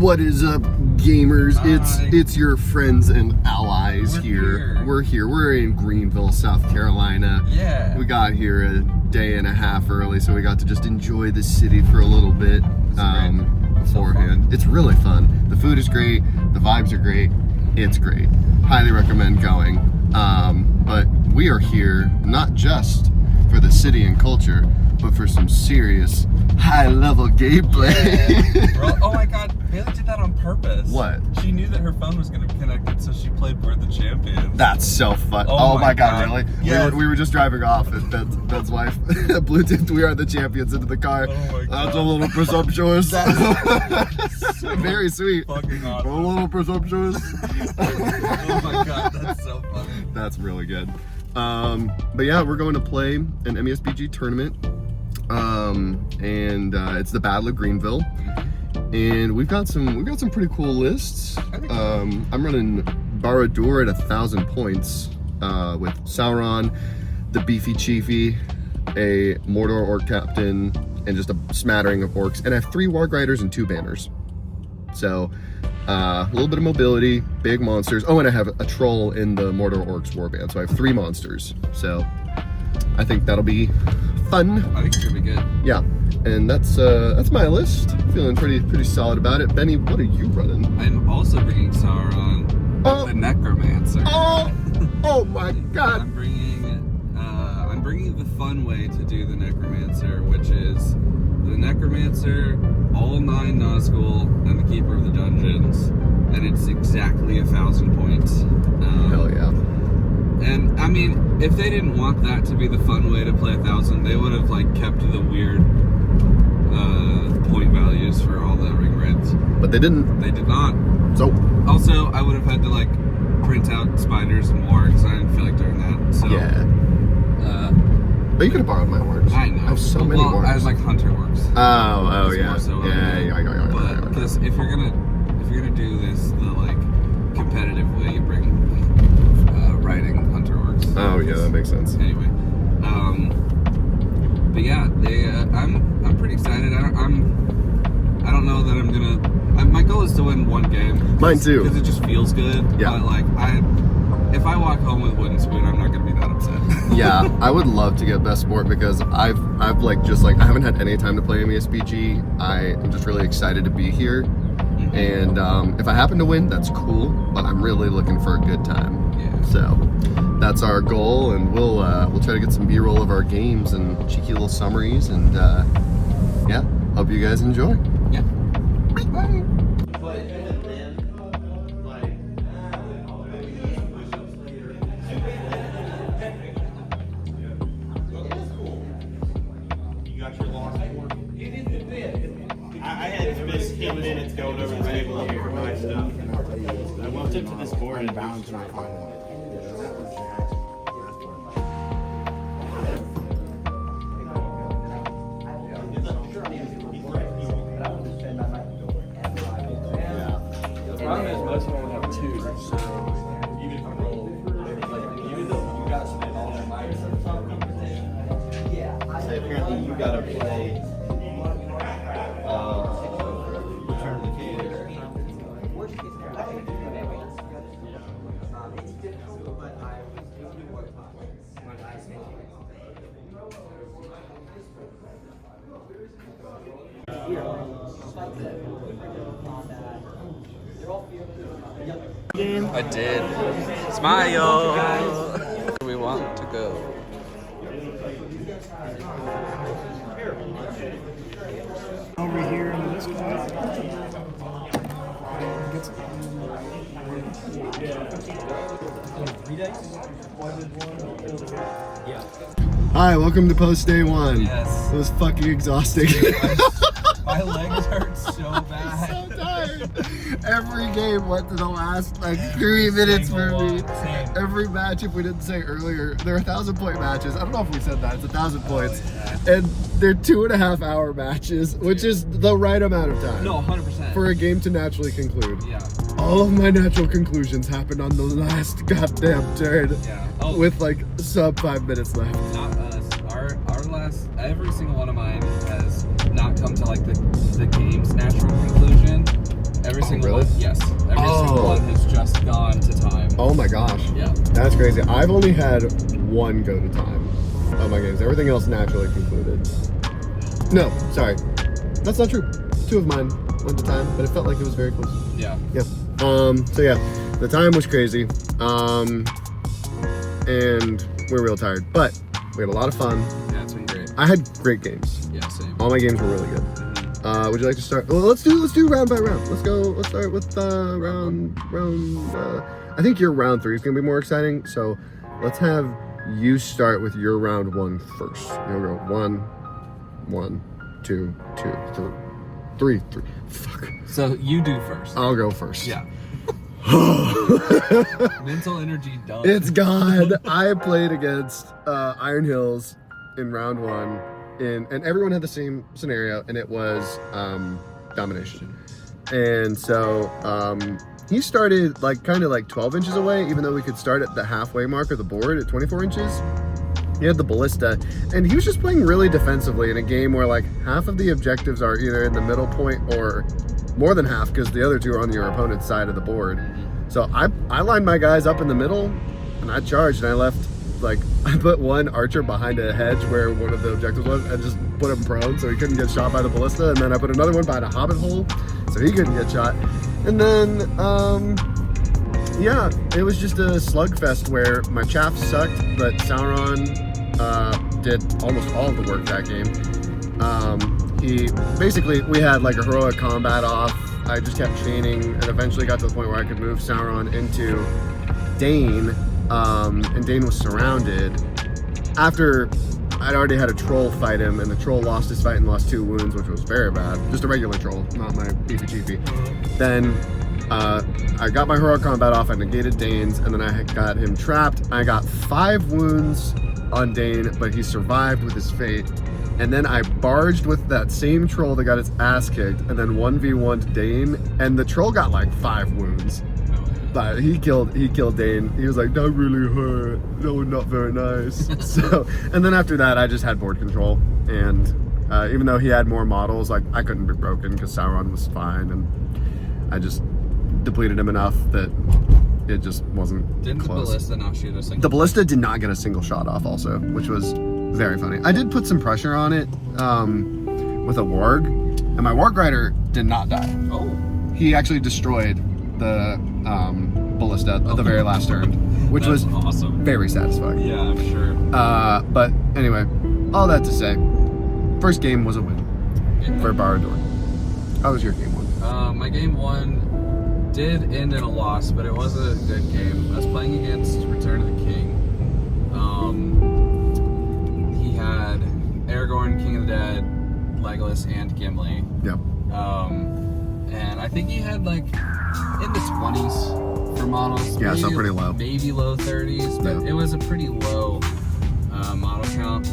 What is up, gamers? It's your friends and allies here. We're here. We're in Greenville, South Carolina. Yeah. We got here a day and a half early, so we got to just enjoy the city for a little bit beforehand. So it's really fun. The food is great. The vibes are great. It's great. Highly recommend going. But we are here not just for the city and culture, but for some serious high-level gameplay. Yeah. Oh my god, Bailey did that on purpose. What? She knew that her phone was going to be connected, so she played We're the Champions. That's so fun. Oh my god, really? Yes. We were just driving off, and Ben's wife Bluetooth We Are the Champions into the car. Oh my god. That's a little presumptuous. That's so very sweet. Fucking awesome. A little presumptuous. Oh my god, that's so funny. That's really good. But yeah, we're going to play an MESBG tournament. It's the Battle of Greenville, and we've got some pretty cool lists. I'm running Barad-dûr at 1,000 points with Sauron, the Beefy Chiefy, a Mordor Orc Captain, and just a smattering of orcs. And I have 3 Warg Riders and 2 banners. So a little bit of mobility, big monsters. Oh, and I have a troll in the Mordor Orcs Warband. So I have 3 monsters. So I think that'll be fun. I think it's gonna be good. Yeah, and that's my list. Feeling pretty solid about it. Benny, what are you running? I'm also bringing Sauron, the Necromancer. Oh my god! I'm bringing the fun way to do the Necromancer, which is the Necromancer, all 9 Nazgul, and the Keeper of the Dungeons, and it's exactly 1,000 points. Hell yeah! And I mean, if they didn't want that to be the fun way to play 1,000, they would have like kept the weird point values for all the ring raids. But they didn't. They did not. So also, I would have had to like print out spiders and wargs. I didn't feel like doing that. So yeah. But you could have borrowed my wargs. I know. I have so many wargs. I have like hunter wargs. Oh yeah. So Yeah. But because if you're gonna do this the like competitive way, you bring riding hunter orcs. Oh yeah, that makes sense. Anyway, but yeah, I'm pretty excited. I don't know that I'm gonna. My goal is to win 1 game. Mine too. Because it just feels good. Yeah. But like if I walk home with wooden spoon, I'm not gonna be that upset. Yeah, I would love to get best sport because I've I haven't had any time to play MESBG. I am just really excited to be here. And if I happen to win, that's cool, but I'm really looking for a good time. Yeah. So that's our goal, and we'll try to get some B-roll of our games and cheeky little summaries, and yeah, hope you guys enjoy. Yeah. Bye. I had to miss 10 minutes going over the table here for my stuff. I walked up to this board and bounced my phone. The problem is most of them have 2, so even if you roll, even though you got to spend all that money. So apparently you gotta play Return of the King. I did. Smile. Where do we want to go? Over here in this Hi, welcome to post day 1. Yes. It was fucking exhausting. My legs hurt so bad. I'm so tired. Every game went to the last like 3 minutes for me. Same. Every match, if we didn't say earlier, they're 1,000-point matches. I don't know if we said that. It's 1,000 points, and they're 2.5 hour matches, which is the right amount of time. No, 100%. For a game to naturally conclude. Yeah. All of my natural conclusions happened on the last goddamn turn. Yeah. With like sub 5 minutes left. Not us. Our last. Every single one of mine has not come to like the game's natural conclusion. single really? one. Yes. Every single one has just gone to time. Oh my gosh. Yeah. That's crazy. I've only had one go to time of my games. Everything else naturally concluded. No, sorry. That's not true. 2 of mine went to time, but it felt like it was very close. Yeah. Yeah. So yeah, the time was crazy. And we're real tired, but we had a lot of fun. Yeah, it's been great. I had great games. Yeah, same. All my games were really good. Would you like to start? Well, let's do round by round. Let's start with round. I think your round 3 is gonna be more exciting. So let's have you start with your round 1 first. You'll go 1, 2, 3. Fuck. So you do first. I'll go first. Yeah. Mental energy done. It's gone. I played against Iron Hills in round 1, and everyone had the same scenario, and it was domination. And so he started like kind of like 12 inches away, even though we could start at the halfway mark of the board at 24 inches. He had the ballista, and he was just playing really defensively in a game where like half of the objectives are either in the middle point or more than half, because the other 2 are on your opponent's side of the board. So I lined my guys up in the middle, and I charged, and I left, like, I put one archer behind a hedge where one of the objectives was, and just put him prone so he couldn't get shot by the ballista, and then I put another one behind a hobbit hole so he couldn't get shot. And then, yeah, it was just a slugfest where my chaff sucked, but Sauron did almost all of the work that game. We had like a heroic combat off. I just kept chaining and eventually got to the point where I could move Sauron into Dane, and Dane was surrounded. After I'd already had a troll fight him, and the troll lost his fight and lost 2 wounds, which was very bad. Just a regular troll, not my beefy chiefy. Then I got my heroic combat off, I negated Dane's, and then I got him trapped. I got 5 wounds on Dane, but he survived with his fate. And then I barged with that same troll that got its ass kicked, and then 1v1'd Dane, and the troll got like 5 wounds. But he killed Dane. He was like, that really hurt. That was not very nice. So, and then after that, I just had board control. And even though he had more models, like I couldn't be broken because Sauron was fine, and I just depleted him enough that it just wasn't Didn't close. the ballista not shoot a single? The ballista did not get a single shot off also, which was very funny. I did put some pressure on it with a warg, and my warg rider did not die. Oh. He actually destroyed the ballista at the very last turn, which was awesome. very satisfying. Yeah, I'm sure. But anyway, all that to say, first game was a win for Barad-dûr. How was your game 1? My game 1 did end in a loss, but it was a good game. I was playing against Return of the King. He had Aragorn, King of the Dead, Legolas, and Gimli. Yeah. And I think he had like in the 20s for models. Yeah, so pretty low. Maybe low 30s, but Yeah. it was a pretty low model count.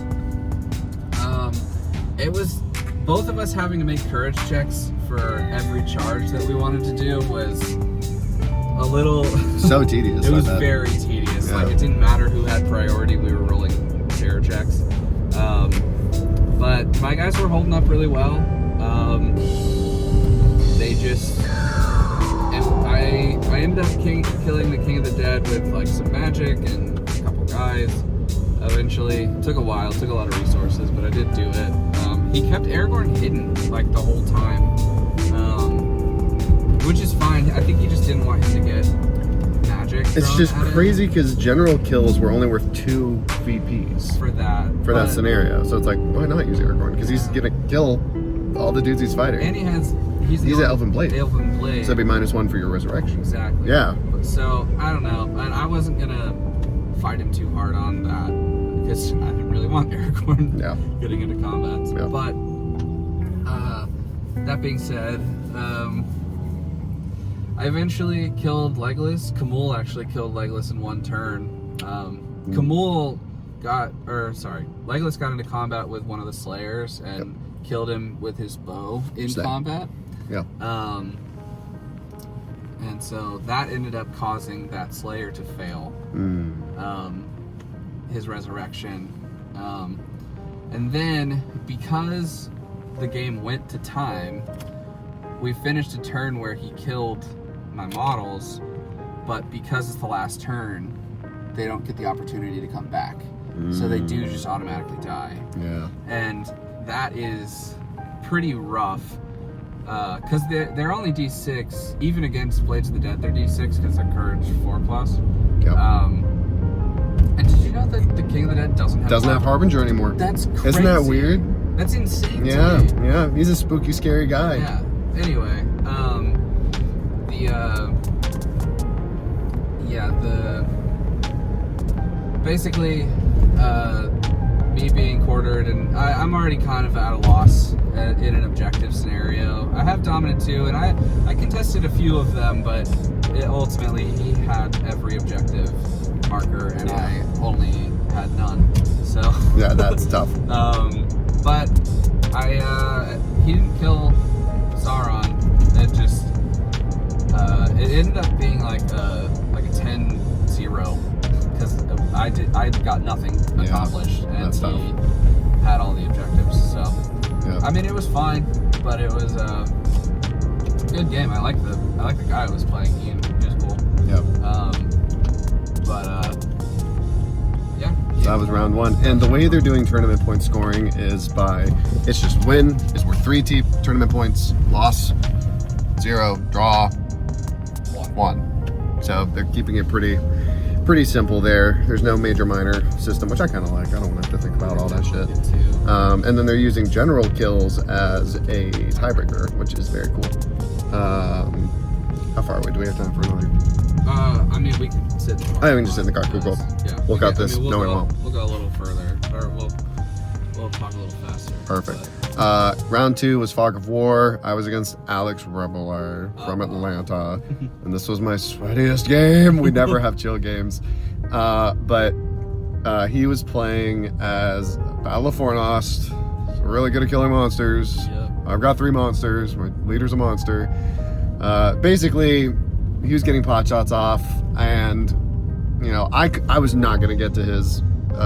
It was both of us having to make courage checks for every charge that we wanted to do was a little So tedious. it was I bet. very tedious. Yeah. Like it didn't matter who had priority, we were rolling terror checks. But my guys were holding up really well. They just I ended up killing the King of the Dead with like some magic and a couple guys. Eventually, took a while, took a lot of resources, but I did do it. He kept Aragorn hidden like the whole time, which is fine. I think he just didn't want him to get magic. It's thrown just at him crazy because general kills were only worth 2 VPs for that. that scenario. So it's like, why not use Aragorn? Because he's gonna kill all the dudes he's fighting. And he's an Elven Blade. Elven Blade. So that'd be -1 for your resurrection. Exactly. Yeah. So I don't know, and I wasn't gonna fight him too hard on that because I didn't really want Aragorn Yeah. getting into combat. Yeah. But that being said, I eventually killed Legolas. Camul actually killed Legolas in 1 turn. Legolas got into combat with one of the Slayers and killed him with his bow in combat. Yeah. And so that ended up causing that Slayer to fail his resurrection. And then because the game went to time, we finished a turn where he killed my models, but because it's the last turn, they don't get the opportunity to come back. So they do just automatically die. Yeah. And that is pretty rough. Because they're only D6, even against Blades of the Dead, they're D6 because they're Courage 4+. Yep. And did you know that the King of the Dead doesn't have Harbinger anymore? That's crazy. Isn't that weird? That's insane. Yeah, to me. yeah. He's a spooky, scary guy. Yeah. Anyway, basically, me being quartered, and I'm already kind of at a loss in an objective scenario. I have Dominant too, and I contested a few of them, but ultimately he had every objective marker, and I only had none. So yeah, that's tough. But he didn't kill Sauron. It just it ended up being like a 10-0 because I got nothing accomplished, and he had all the objectives. So I mean, it was fine, but it was a good game. I like the guy who was playing. He was cool. Yep. Yeah. So that was round 1, and the way they're doing tournament point scoring is it's just win is worth 3 tournament points, loss 0, draw 1. So they're keeping it pretty simple there. There's no major minor system, which I kind of like. I don't want to have to think about all that shit. And then they're using general kills as a tiebreaker, which is very cool. How far away do we have time for another? I mean, we can sit. I mean, just sit in the car. Cool. Yeah. We'll cut this. We'll No, we won't. We'll go a little further, or we'll talk a little faster. Perfect. Round 2 was Fog of War. I was against Alex Rebeler from Atlanta, and this was my sweatiest game. We never have chill games, but he was playing as Battle of Fornost. Really good at killing monsters. Yep. I've got 3 monsters. My leader's a monster. Basically, he was getting pot shots off, and I was not gonna get to his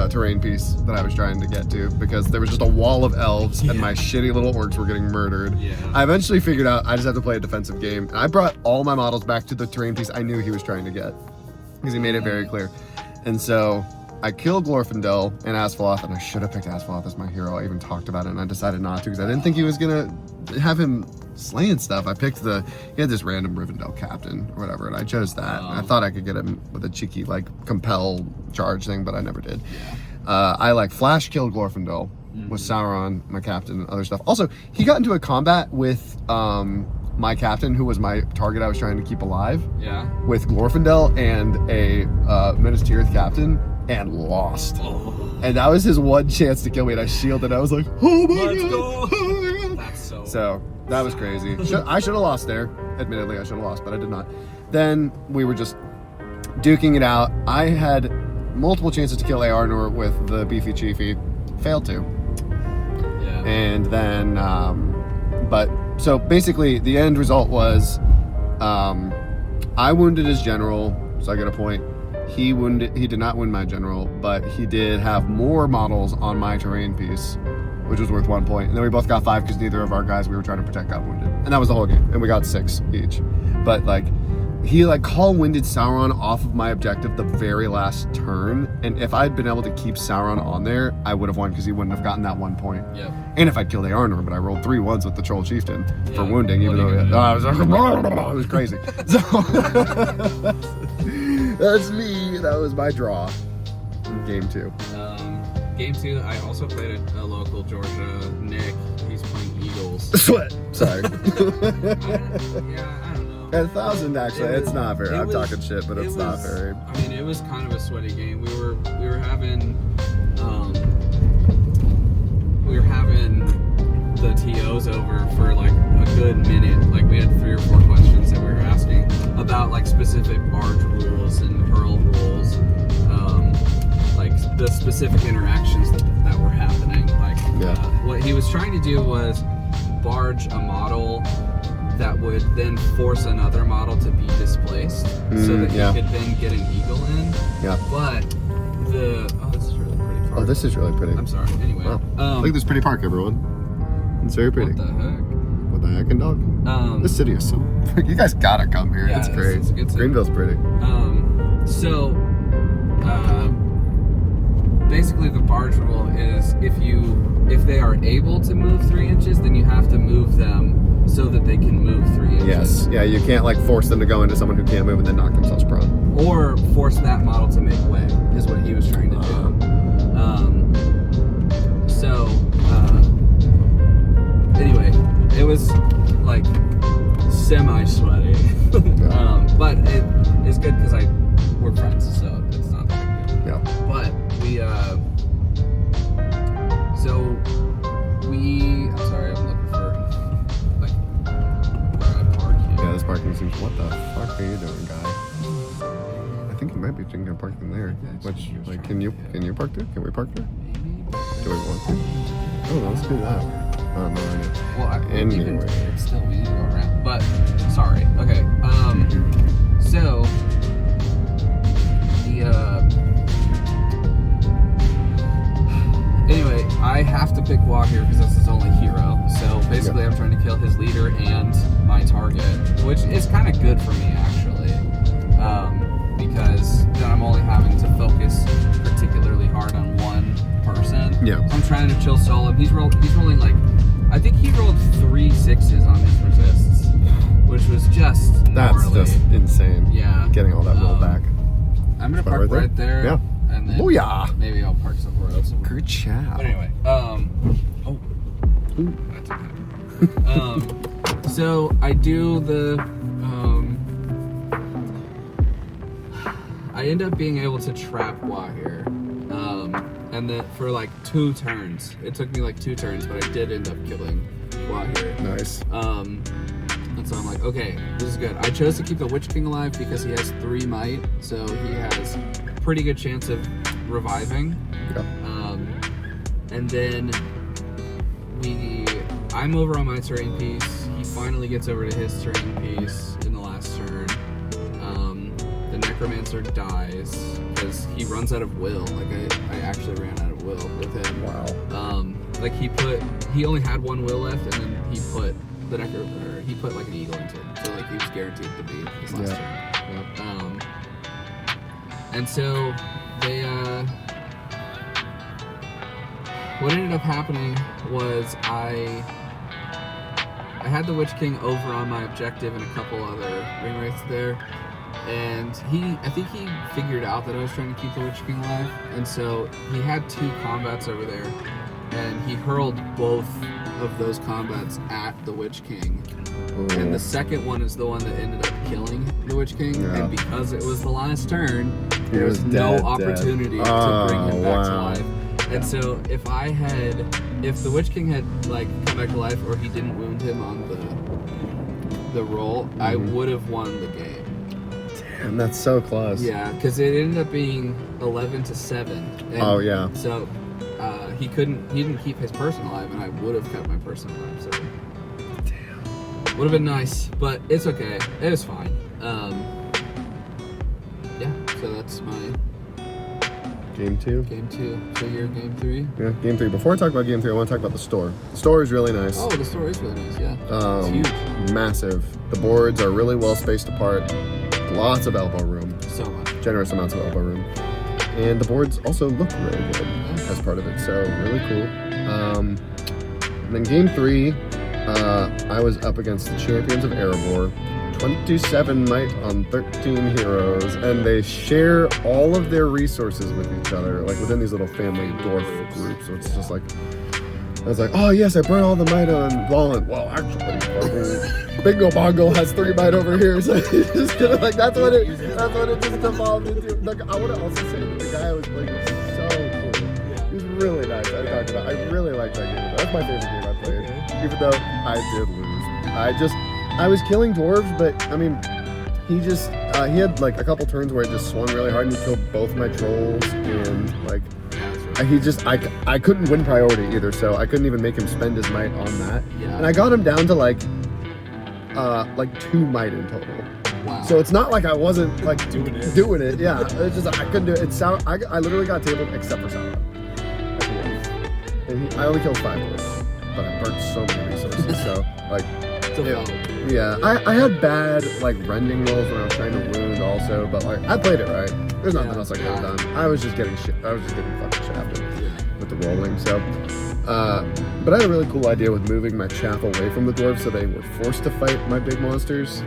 terrain piece that I was trying to get to because there was just a wall of elves and my shitty little orcs were getting murdered. Yeah. I eventually figured out I just have to play a defensive game, and I brought all my models back to the terrain piece I knew he was trying to get because he made it very clear. And so I killed Glorfindel and Asphaleth, and I should have picked Asphaleth as my hero. I even talked about it, and I decided not to because I didn't think he was gonna have him slaying stuff. I picked he had this random Rivendell captain or whatever, and I chose that. I thought I could get him with a cheeky compel charge thing, but I never did. I flash killed Glorfindel with Sauron, my captain, and other stuff. Also, he got into a combat with my captain, who was my target I was trying to keep alive. Yeah. With Glorfindel and a Minas Tirith captain, and lost. And that was his one chance to kill me, and I shielded. I was like, oh my Let's god! go. Oh my god. So that was crazy. I should have lost there. Admittedly, I should have lost, but I did not. Then we were just duking it out. I had multiple chances to kill Arnor with the beefy chiefy. Failed to. Yeah. And then, so basically the end result was, I wounded his general, so I get a point. He did not win my general, but he did have more models on my terrain piece, which was worth 1 point. And then we both got 5 because neither of our guys we were trying to protect got wounded. And that was the whole game. And we got 6 each. But he call-winded Sauron off of my objective the very last turn. And if I'd been able to keep Sauron on there, I would have won because he wouldn't have gotten that 1 point. Yep. And And if I'd killed Arnor, but I rolled 3 1s with the Troll Chieftain for wounding, even though it was crazy. So that's me. That was my draw in game 2. Game 2, I also played a local Georgia, Nick. He's playing Eagles. Sweat. Sorry. I don't know. At 1,000, actually, it's not very. I'm talking shit, but it's not very. I mean, it was kind of a sweaty game. We were having the TOs over for a good minute. We had 3 or 4 questions that we were asking about specific barge rules and hurl rules, the specific interactions that were happening. What he was trying to do was barge a model that would then force another model to be displaced so that he could then get an eagle in. Yeah. But this is really pretty park. Oh, this is really pretty. I'm sorry. Anyway. Wow. Look at this pretty park, everyone. It's very pretty. What the heck? What the heckin' dog. This city is so... You guys gotta come here. Yeah, it's great. it's a good city. Greenville's pretty. So, basically the barge rule is if they are able to move 3 inches, then you have to move them so that they can move 3 inches. Yes. Yeah, you can't like force them to go into someone who can't move and then knock themselves prone. Or force that model to make way, is what he was trying to do. Anyway, it was like semi-sweaty. But it is good because we're friends, so it's not that big deal. Yeah. But I'm sorry, I'm looking for like where I park here. Yeah, this parking seems... What the fuck are you doing, guy? I think you might be thinking of parking there. Which, like, can you park there? Can we park there? Maybe. Do we want to? Oh, let's do that. Oh, no idea. Well, Anyway. it's still, we need to go around. But, sorry. Okay. So, anyway, I have to pick Wah here because that's his only hero. So, basically, I'm trying to kill his leader and my target, which is kind of good for me, actually. Because then I'm only having to focus particularly hard on one person. Yeah. So I'm trying to chill solo. He's rolling like, I think he rolled 3 6s on his resists, which was just That's gnarly. just insane. Yeah. Getting all that roll back. I'm gonna Spot park right there. Yeah. And then Booyah! maybe I'll park somewhere else. Good job. But anyway, that's okay. So I do the, I end up being able to trap Wah here, and then for like 2 turns. It took me like 2 turns, but I did end up killing Wah here. Nice. And so I'm like, okay, this is good. I chose to keep the Witch King alive because he has 3 might, so he has pretty good chance of reviving. Yeah. And then I'm over on my terrain piece. He finally gets over to his terrain piece in the last turn. The Necromancer dies because he runs out of will. Like I actually ran out of will with him. Wow. Like he only had 1 will left, and then he put he put like an eagle into it, so like he was guaranteed to beat his last turn. And so they what ended up happening was I had the Witch King over on my objective and a couple other ring wraiths there, and I think he figured out that I was trying to keep the Witch King alive, and so he had 2 combats over there, and he hurled both of those combats at the Witch King. Ooh. And the second one is the one that ended up killing the Witch King, Yeah. and because it was the last turn, He there was was no dead. opportunity to bring him back to life. And so if the Witch King had like come back to life, or he didn't wound him on the roll, I would have won the game. Damn, that's so close. Yeah, because it ended up being 11-7. And Oh, yeah. So he didn't keep his person alive, and I would have kept my person alive. So Damn. would have been nice, but it's okay. It was fine. Yeah. So that's my Game 2. game 2. So your game 3. Yeah, Game 3. Before I talk about Game 3, I want to talk about the store. The store is really nice. Oh, the store is really nice. Yeah. It's huge. Massive. The boards are really well spaced apart. Lots of elbow room. So much. Generous amounts of elbow room. And the boards also look really good as part of it, so really cool. And then Game 3, I was up against the champions of Erebor. 27 might on 13 heroes, and they share all of their resources with each other, like within these little family dwarf groups. So it's just like, I was like, oh yes, I burned all the might on Wallen. Well, actually, Bingo Bongo has 3 might over here. So it's just kind of like that's what it just evolved into. Like, I want to also say that the guy was like so cool. He was really nice. I really liked that game. That's my favorite game I played, even though I did lose. I was killing dwarves, but I mean, he had like a couple turns where it just swung really hard and he killed both my trolls, and like I couldn't win priority either, so I couldn't even make him spend his might on that. Yeah. And I got him down to like 2 might in total. Wow. So it's not like I wasn't like doing it. Yeah, it's just I couldn't do it. I literally got tabled except for Sauron. At the end. And I only killed 5 dwarves, but I burnt so many resources. So like. Yeah, I had bad like rending rolls when I was trying to wound also, but like I played it right. There's nothing else I could have done. I was just getting fucking shafted with the rolling. So, but I had a really cool idea with moving my chaff away from the dwarves so they were forced to fight my big monsters.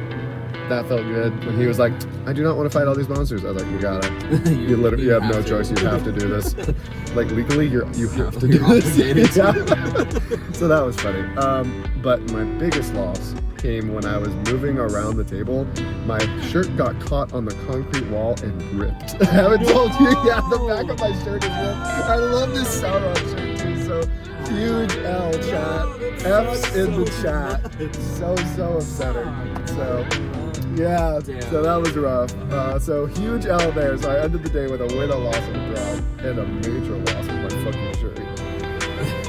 That felt good. When he was like, I do not want to fight all these monsters. I was like, you gotta. You literally have no choice. You have to do this. Like legally, you have to do this. Yeah. So that was funny. But my biggest loss came when I was moving around the table. My shirt got caught on the concrete wall and ripped. I haven't told you. Yeah, the back of my shirt is ripped. I love this Sauron shirt too. So huge L chat. F's in the chat. So upsetting. So. Yeah, so that was rough. So huge L there. So I ended the day with a win, a loss, and a draw, and a major loss with my fucking shirt.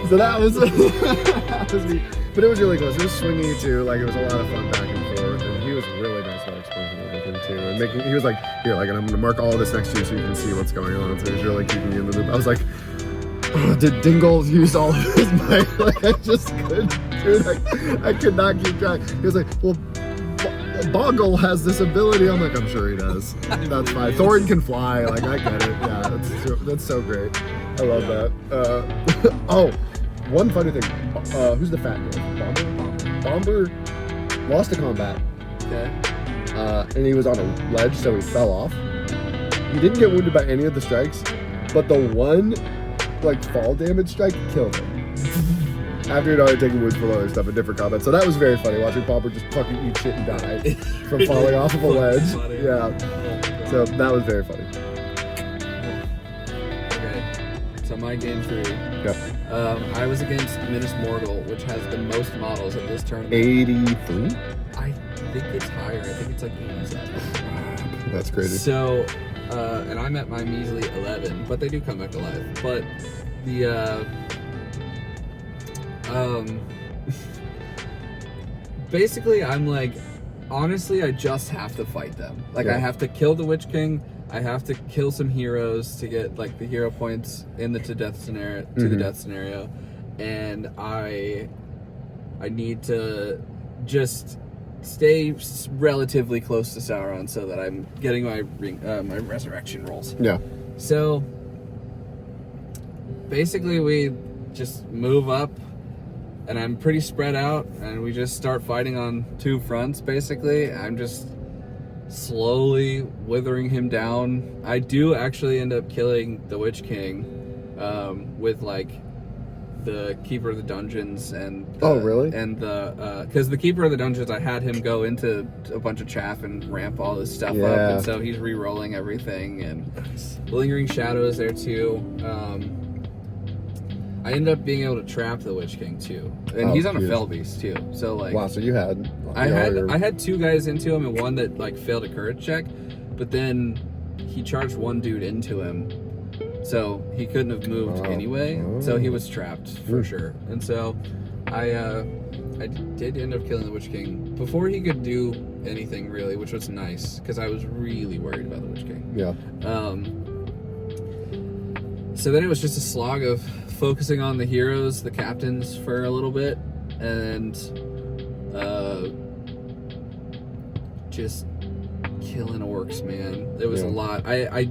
So that was, that was me. But it was really close. It was swingy too. Like it was a lot of fun back and forth. And he was really nice about explaining everything too. And he was like, here, like, and I'm gonna mark all of this next to you so you can see what's going on. So he was really keeping me in the loop. I was like, oh, did Dingle use all of his might? Like I just couldn't, dude. I could not keep track. He was like, well, Boggle has this ability. I'm like, I'm sure he does. That's fine. Thorin can fly. Like, I get it. Yeah, that's so great. I love that. Oh, one funny thing. Who's the fat guy? Bomber lost a combat. Okay. And he was on a ledge, so he fell off. He didn't get wounded by any of the strikes, but the one, like, fall damage strike killed him. After he'd already taken wounds from other stuff in different combats. So that was very funny, watching Bomber just fucking eat shit and die from falling off of a ledge. Yeah. So that was very funny. Okay. So my game 3. Yeah. I was against Minas Morgul, which has the most models at this tournament. 83? I think it's higher. I think it's like 87. That's crazy. So, and I'm at my measly 11, but they do come back alive. But the, basically I'm like, honestly, I just have to fight them. Like, I have to kill the Witch King. I have to kill some heroes to get like the hero points in the death scenario, and I need to just stay relatively close to Sauron so that I'm getting my my resurrection rolls. Yeah. So basically, we just move up. And I'm pretty spread out, and we just start fighting on 2 fronts, basically. I'm just slowly withering him down. I do actually end up killing the Witch King with, like, the Keeper of the Dungeons and... Oh, really? And the... Because the Keeper of the Dungeons, I had him go into a bunch of chaff and ramp all this stuff up, and so he's re-rolling everything, and Lingering Shadow is there, too. I ended up being able to trap the Witch King too, and he's on a Fell Beast too. So like, wow. So you had, I had 2 guys into him, and one that like failed a courage check, but then he charged one dude into him, so he couldn't have moved anyway. So he was trapped for sure. And so I did end up killing the Witch King before he could do anything really, which was nice because I was really worried about the Witch King. Yeah. So then it was just a slog of focusing on the heroes, the captains for a little bit, and just killing orcs, man. It was a lot. I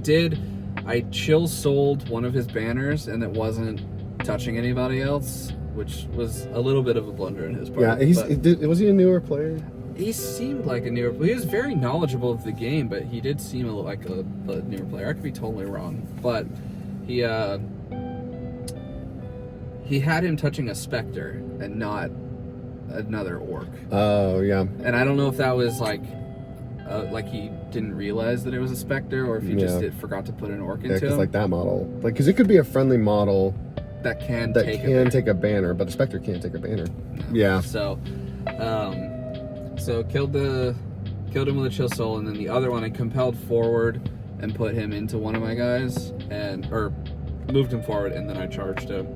chill sold one of his banners, and it wasn't touching anybody else, which was a little bit of a blunder in his part. Yeah, was he a newer player? He seemed like a newer player. He was very knowledgeable of the game, but he did seem like a newer player. I could be totally wrong, but he had him touching a specter and not another orc. Oh, yeah. And I don't know if that was like he didn't realize that it was a specter, or if he just forgot to put an orc into him. Like that model. Like, because it could be a friendly model that can take a banner, but a specter can't take a banner. No. Yeah. So, killed him with a chill soul, and then the other one I compelled forward and put him into one of my guys, or moved him forward, and then I charged him.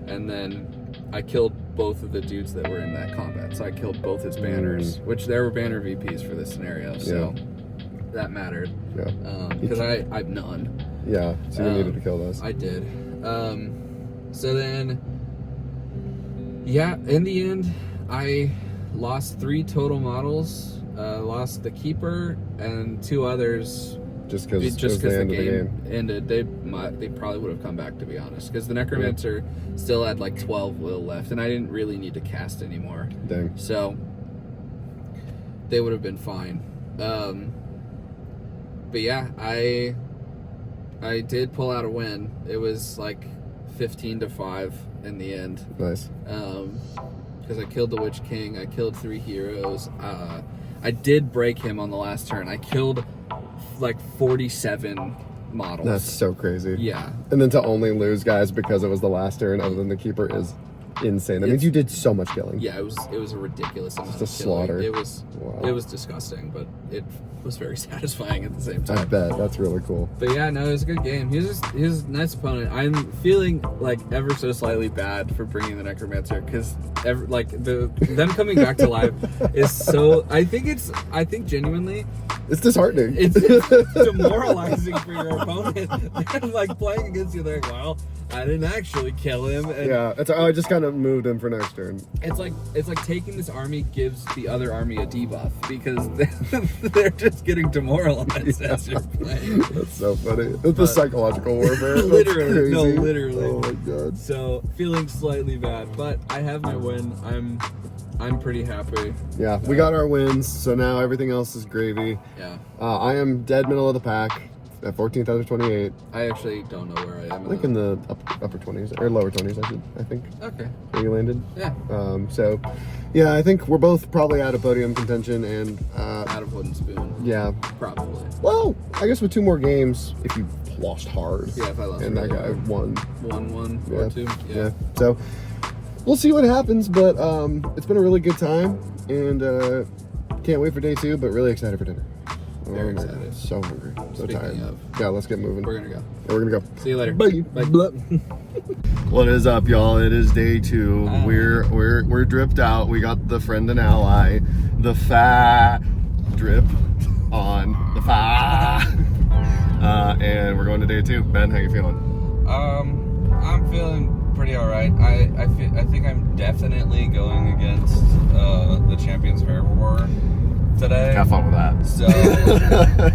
And then I killed both of the dudes that were in that combat. So I killed both his banners, which there were banner VPs for this scenario. So that mattered. Yeah. Because I have none. Yeah. So you needed to kill those. I did. So then, in the end, I lost 3 total models. Lost the keeper and 2 others. Just because the game ended. They probably would have come back, to be honest, because the necromancer still had like 12 will left, and I didn't really need to cast anymore. Dang. So they would have been fine. But yeah, I did pull out a win. It was like 15-5 in the end. Nice. Because I killed the Witch King. I killed 3 heroes. I did break him on the last turn. I killed like 47 models. That's so crazy. Yeah. And then to only lose guys because it was the last turn other than the keeper is insane. That means you did so much killing. Yeah, it was a ridiculous amount Just a of killing. slaughter. It was Wow. it was disgusting, but it was very satisfying at the same time. I bet. That's really cool. But yeah, no, it was a good game. He was a nice opponent. I'm feeling like ever so slightly bad for bringing the necromancer because them coming back to life is so. I think genuinely It's disheartening. it's demoralizing for your opponent. They're like playing against you. They're like, well, I didn't actually kill him. And yeah, I just kind of moved him for next turn. it's like taking this army gives the other army a debuff because they're just getting demoralized as you're playing. That's so funny. It's the psychological warfare. That's Literally, crazy. no, literally. Oh my god. So feeling slightly bad, but I have my win. I'm pretty happy. Yeah, we got our wins, so now everything else is gravy. Yeah. I am dead middle of the pack at 14th out of 28. I actually don't know where I am. I think in the upper 20s or lower 20s. I think. Okay. Where you landed. Yeah. So, yeah, I think we're both probably out of podium contention and. Out of wooden spoon. Yeah. Probably. Well, I guess with 2 more games, if you lost hard. Yeah, if I lost and that really guy hard. won. 1-1 Yeah. or 2. Yeah. So we'll see what happens, but it's been a really good time, and can't wait for day 2. But really excited for dinner. Very man. excited. So hungry. So Speaking tired. of, Yeah, let's get moving. we're gonna go. Yeah, we're gonna go. See you later. Bye. Bye. What is up, y'all? It is day 2. We're dripped out. We got the friend and ally, the fa drip on the fa, and we're going to day 2. Ben, how you feeling? I'm feeling pretty alright. I think I'm definitely going against the Champions Fair War today. Have fun with that. So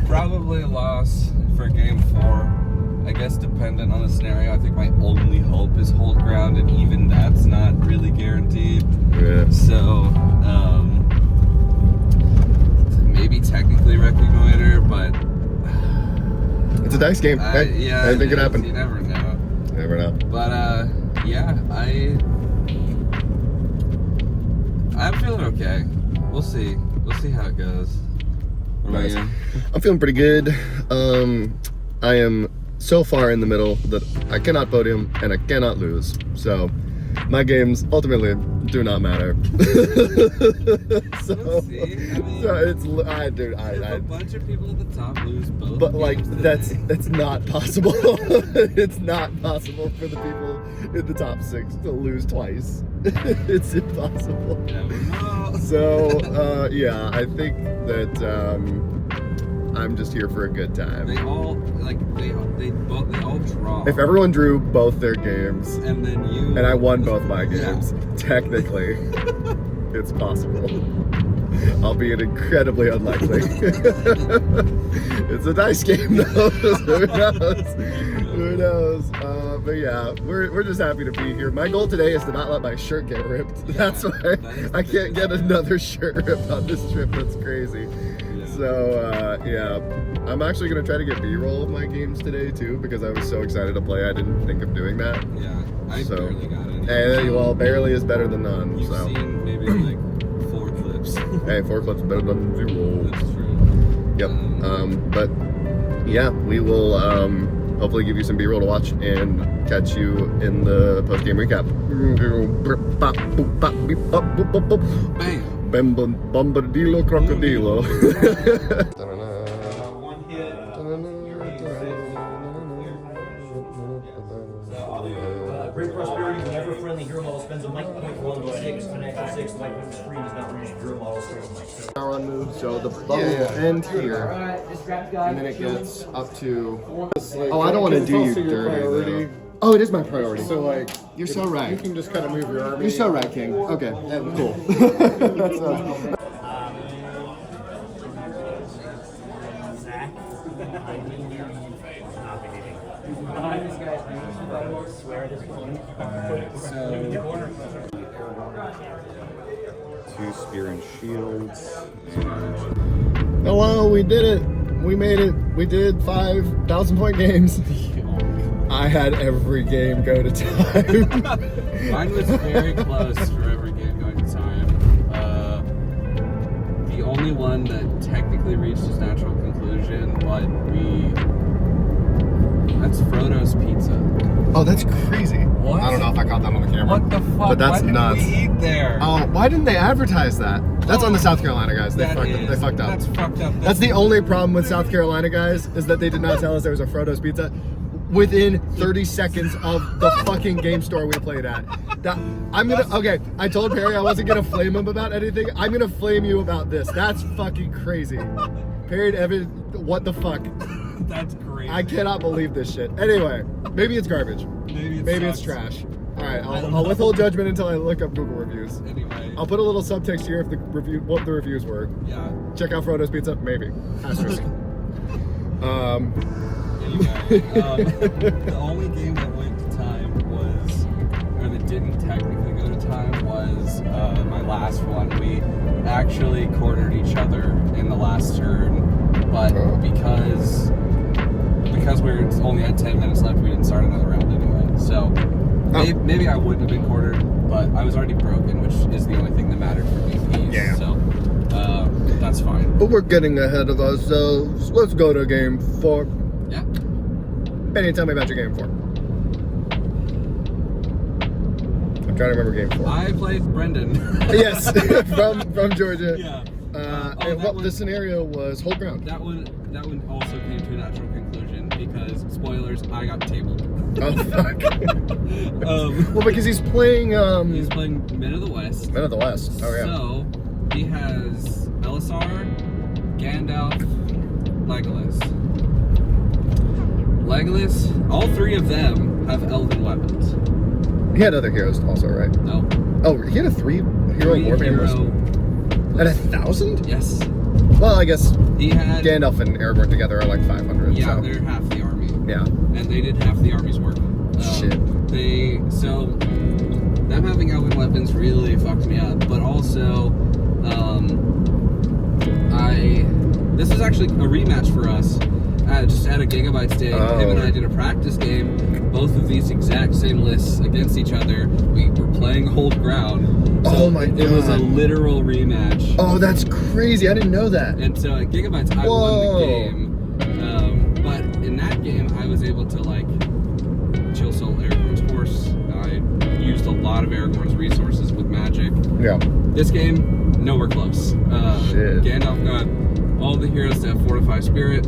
probably a loss for game 4. I guess dependent on the scenario. I think my only hope is hold ground, and even that's not really guaranteed. Yeah. So maybe technically Reconnoiter, but It's a dice game. Hey, yeah, anything could happen. You never know. Never know. But yeah, I'm feeling okay. We'll see. We'll see how it goes. What about Nice. you? I'm feeling pretty good. I am so far in the middle that I cannot podium and I cannot lose. So my games ultimately do not matter. We'll see. I mean, so it's if a bunch of people at the top lose both but like games today, that's not possible. It's not possible for the people in the top 6 to lose twice. It's impossible. never know. So yeah, I think that I'm just here for a good time. They all draw. If everyone drew both their games and then you and I won both my Yeah. games, technically, it's possible. Albeit incredibly unlikely. It's a dice game, though. So who knows? Who knows? But yeah, we're just happy to be here. My goal today is to not let my shirt get ripped. That's why I can't get another shirt ripped on this trip. That's crazy. So yeah, I'm actually gonna try to get B-roll of my games today too because I was so excited to play. I didn't think of doing that. Yeah, I So, barely got any. Hey, well, barely is better than none. You've So seen maybe like 4 clips. hey, 4 clips better than 0. That's true. Yep. But yeah, we will hopefully give you some B-roll to watch and catch you in the post-game recap. Bam. Bombardilo crocodilo. One hit. Great prosperity whenever friendly hero model spends a mic point 1/6, connect 6, mic point screen is not reached hero model mic. On move, so the bubble will end here, and then it gets up to. Oh, I don't want to do you dirty though. Oh, it is my priority. So like, You're so right. You can just kind of move your army. You're so right, King. Okay, cool. That's, Two spear and shields. Hello, we did it. We made it. We did 5,000 point games. I had every game go to time. Mine was very close for every game going to time. The only one that technically reached its natural conclusion, but that's Frodo's Pizza. Oh, that's crazy. What? I don't know if I caught that on the camera. What the fuck? But that's Why nuts. didn't we eat there? Oh, why didn't they advertise that? That's on the South Carolina guys. They fucked up. That's fucked up. That's the only problem with South Carolina guys is that they did not tell us there was a Frodo's Pizza within 30 seconds of the fucking game store we played at. Okay, I told Perry I wasn't gonna flame him about anything. I'm gonna flame you about this. That's fucking crazy. Perry and Evan, what the fuck? That's crazy. I cannot believe this shit. Anyway, maybe it's garbage. Maybe It's trash. Alright, I'll withhold judgment until I look up Google reviews. Anyway. I'll put a little subtext here if what the reviews were. Yeah. Check out Frodo's Pizza, maybe. Asterisk. Anyway, the only game that went to time or that didn't technically go to time was my last one. We actually cornered each other in the last turn, but because we only had 10 minutes left, we didn't start another round anyway. So maybe I wouldn't have been cornered, but I was already broken, which is the only thing that mattered for VPs. Yeah. So that's fine. But we're getting ahead of ourselves. Let's go to game 4. Yeah. Benny, tell me about your game 4. I'm trying to remember game 4. I played Brendan. Yes, from Georgia. Yeah. And the scenario was hold ground. That one also came to a natural conclusion because, spoilers, I got tabled. Oh, fuck. Well, because he's playing... He's playing Men of the West. Men of the West. Oh, yeah. So, he has Elisar, Gandalf, Legolas. All three of them have elven weapons. He had other heroes also, right? No. Oh, he had a 3-hero warband list. At 1,000? Yes. Well, I guess He had... Gandalf and Aragorn together are like 500. Yeah, so. they're half the army. Yeah. And they did half the army's work. Shit. Them having elven weapons really fucked me up. But also, this was actually a rematch for us. Just at a Gigabytes day, him and I did a practice game. Both of these exact same lists against each other. We were playing Hold Ground. So Oh my god. It was a literal rematch. Oh, that's crazy. I didn't know that. And so at Gigabytes, I won the game. But in that game, I was able to chill soul Aragorn's horse. I used a lot of Aragorn's resources with magic. Yeah. This game, nowhere close. Shit. Gandalf got all the heroes to have Fortify Spirit.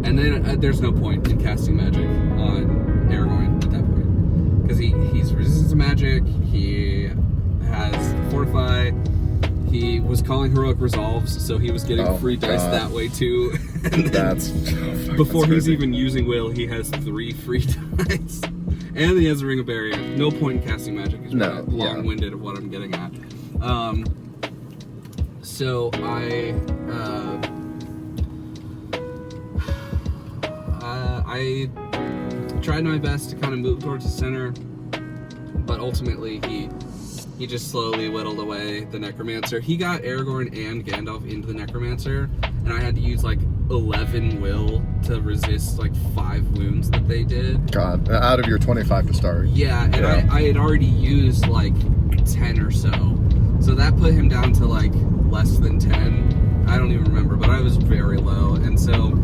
And then there's no point in casting magic on Aragorn at that point. Because he's resistant to magic, he has Fortify, he was calling Heroic Resolves, so he was getting free dice that way too. That's... Before he's even using Will, he has 3 free dice. And he has a Ring of Barrier. No point in casting magic. It's long-winded of what I'm getting at. So I tried my best to kind of move towards the center, but ultimately he just slowly whittled away the Necromancer. He got Aragorn and Gandalf into the Necromancer, and I had to use 11 will to resist 5 wounds that they did. God, out of your 25 to start. Yeah, and I had already used 10 or so. So that put him down to less than 10. I don't even remember, but I was very low. And so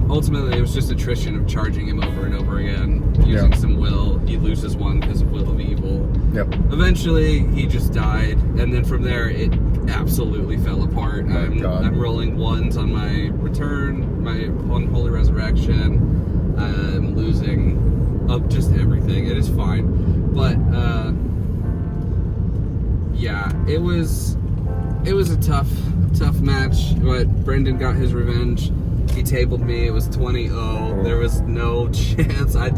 ultimately it was just attrition of charging him over and over again, using some will. He loses one because of Will of Evil. Yep. Eventually he just died, and then from there it absolutely fell apart. I'm rolling 1s on my return, my Unholy Resurrection. I'm losing up just everything. It is fine. But yeah, it was a tough match, but Brendan got his revenge. He tabled me. It was 20-0. There was no chance. I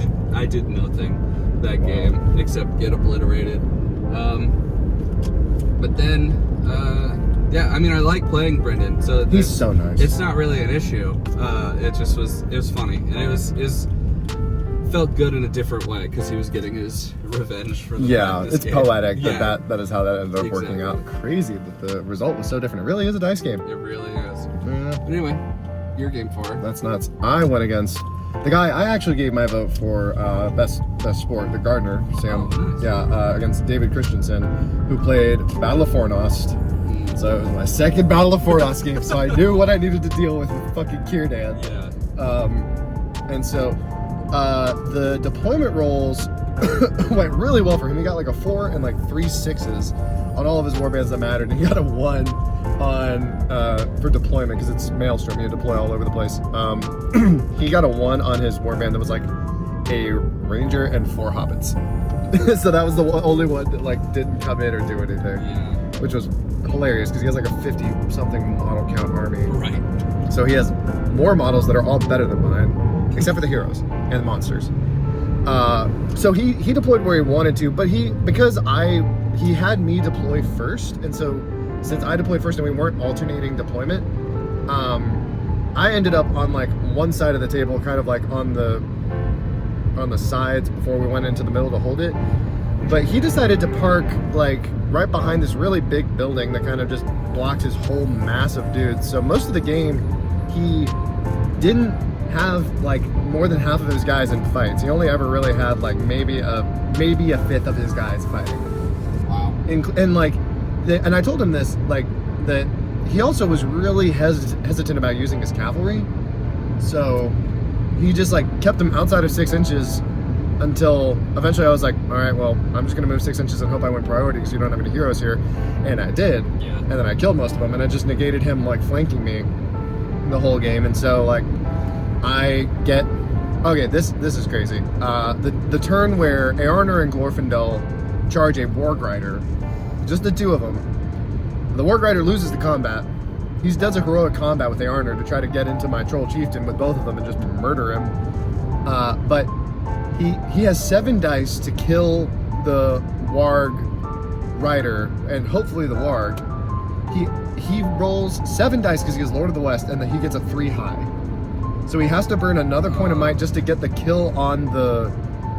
did nothing that game except get obliterated. But then, yeah, I mean, I like playing Brendan. So He's so nice. It's not really an issue. It was funny, and it was felt good in a different way because he was getting his revenge for the Yeah, it's game. poetic Yeah. that is how that ended up working out. Crazy that the result was so different. It really is a dice game. It really is. Yeah. But anyway, your game 4. That's nuts. I went against the guy I actually gave my vote for best sport, the gardener, Sam. Oh, nice. Yeah, against David Christensen, who played Battle of Fornost. So it was my second Battle of Fornost game, so I knew what I needed to deal with fucking Kierdan. Yeah. And so the deployment rolls went really well for him. He got like a 4 and like 3 6s on all of his warbands that mattered, and he got a 1 on for deployment because it's Maelstrom. You deploy all over the place. He got a 1 on his warband that was like a ranger and 4 hobbits. So that was the only one that like didn't come in or do anything, Yeah. which was hilarious because he has like a 50-something model count army. Right. So he has more models that are all better than mine, except for the heroes and the monsters. So he deployed where he wanted to, but because he had me deploy first, and so since I deployed first and we weren't alternating deployment, I ended up on like one side of the table, kind of like on the sides before we went into the middle to hold it. But he decided to park like right behind this really big building that kind of just blocked his whole mass of dudes. So most of the game, he didn't have like more than half of his guys in fights. He only ever really had like maybe a fifth of his guys fighting. Wow. And I told him this, like, that he also was really hesitant about using his cavalry. So he just like kept them outside of 6 inches until eventually I was like, all right, well, I'm just gonna move 6 inches and hope I win priority because you don't have any heroes here. And I did. Yeah. And then I killed most of them, and I just negated him like flanking me the whole game. And so like this is crazy. The turn where Earner and Glorfindel charge a Warg Rider, just the 2 of them. The Warg Rider loses the combat. He does a heroic combat with Earner to try to get into my Troll Chieftain with both of them and just murder him. But he has 7 dice to kill the Warg Rider and hopefully the Warg. He rolls 7 dice because he is Lord of the West, and then he gets a 3 high. So he has to burn another point of might just to get the kill on the